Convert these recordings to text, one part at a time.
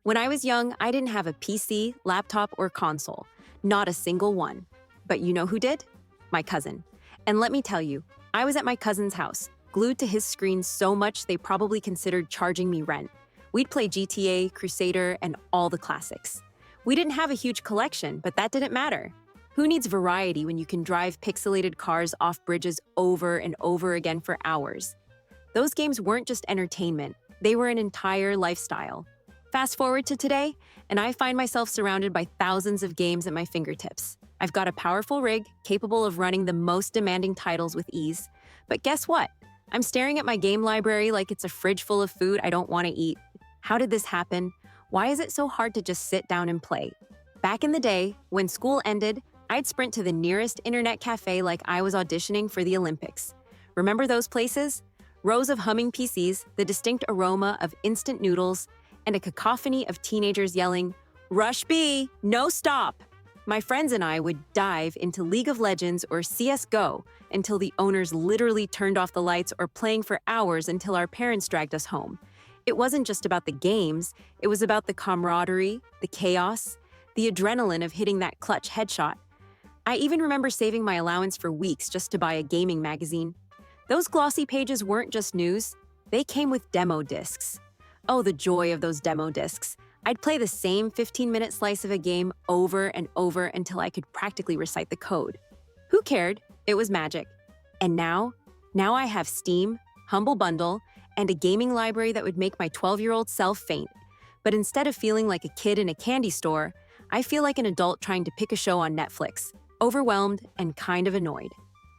When I was young, I didn't have a PC, laptop, or console. Not a single one. But you know who did? My cousin. And let me tell you, I was at my cousin's house, glued to his screen so much they probably considered charging me rent. We'd play GTA, Crusader, and all the classics. We didn't have a huge collection, but that didn't matter. Who needs variety when you can drive pixelated cars off bridges over and over again for hours? Those games weren't just entertainment, they were an entire lifestyle. Fast forward to today, and I find myself surrounded by thousands of games at my fingertips. I've got a powerful rig capable of running the most demanding titles with ease. But guess what? I'm staring at my game library like it's a fridge full of food I don't want to eat. How did this happen? Why is it so hard to just sit down and play? Back in the day, when school ended, I'd sprint to the nearest internet cafe like I was auditioning for the Olympics. Remember those places? Rows of humming PCs, the distinct aroma of instant noodles, and a cacophony of teenagers yelling, "Rush B, no stop!" My friends and I would dive into League of Legends or CS:GO until the owners literally turned off the lights or playing for hours until our parents dragged us home. It wasn't just about the games, it was about the camaraderie, the chaos, the adrenaline of hitting that clutch headshot. I even remember saving my allowance for weeks just to buy a gaming magazine. Those glossy pages weren't just news, they came with demo discs. Oh, the joy of those demo discs. I'd play the same 15-minute slice of a game over and over until I could practically recite the code. Who cared? It was magic. And now I have Steam, Humble Bundle, and a gaming library that would make my 12-year-old self faint. But instead of feeling like a kid in a candy store, I feel like an adult trying to pick a show on Netflix, overwhelmed and kind of annoyed.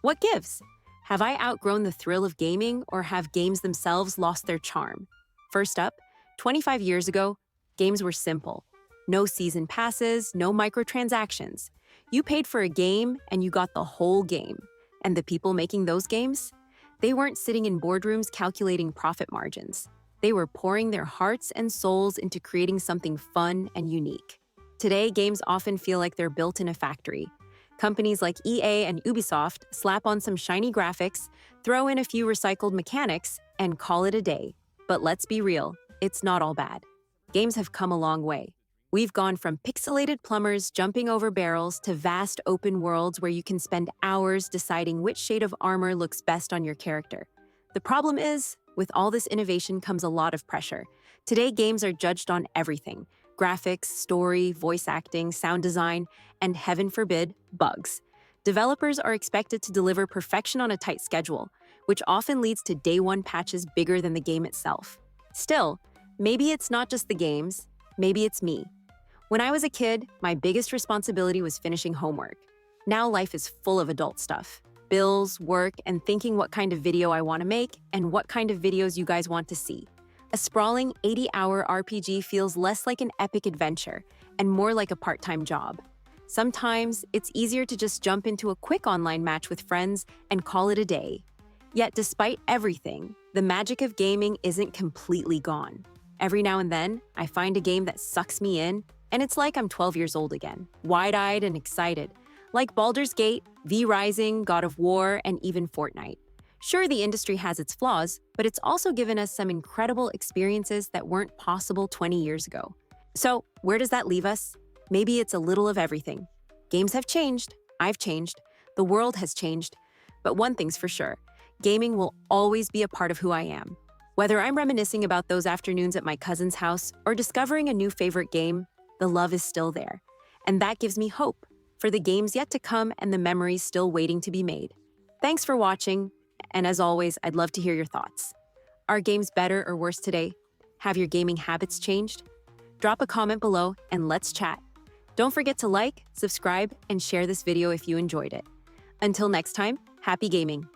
What gives? Have I outgrown the thrill of gaming, or have games themselves lost their charm? First up, 25 years ago, games were simple. No season passes, no microtransactions. You paid for a game and you got the whole game. And the people making those games? They weren't sitting in boardrooms calculating profit margins. They were pouring their hearts and souls into creating something fun and unique. Today, games often feel like they're built in a factory. Companies like EA and Ubisoft slap on some shiny graphics, throw in a few recycled mechanics, and call it a day. But let's be real, it's not all bad. Games have come a long way. We've gone from pixelated plumbers jumping over barrels to vast open worlds where you can spend hours deciding which shade of armor looks best on your character. The problem is, with all this innovation comes a lot of pressure. Today, games are judged on everything: graphics, story, voice acting, sound design, and heaven forbid, bugs. Developers are expected to deliver perfection on a tight schedule, which often leads to day-one patches bigger than the game itself. Still, maybe it's not just the games, maybe it's me. When I was a kid, my biggest responsibility was finishing homework. Now life is full of adult stuff. Bills, work, and thinking what kind of video I want to make and what kind of videos you guys want to see. A sprawling 80-hour RPG feels less like an epic adventure and more like a part-time job. Sometimes, it's easier to just jump into a quick online match with friends and call it a day. Yet despite everything, the magic of gaming isn't completely gone. Every now and then, I find a game that sucks me in, and it's like I'm 12 years old again, wide-eyed and excited. Like Baldur's Gate, V Rising, God of War, and even Fortnite. Sure, the industry has its flaws, but it's also given us some incredible experiences that weren't possible 20 years ago. So, where does that leave us? Maybe it's a little of everything. Games have changed, I've changed, the world has changed, but one thing's for sure, gaming will always be a part of who I am. Whether I'm reminiscing about those afternoons at my cousin's house or discovering a new favorite game, the love is still there. And that gives me hope for the games yet to come and the memories still waiting to be made. Thanks for watching, and as always, I'd love to hear your thoughts. Are games better or worse today? Have your gaming habits changed? Drop a comment below and let's chat. Don't forget to like, subscribe, and share this video if you enjoyed it. Until next time, happy gaming!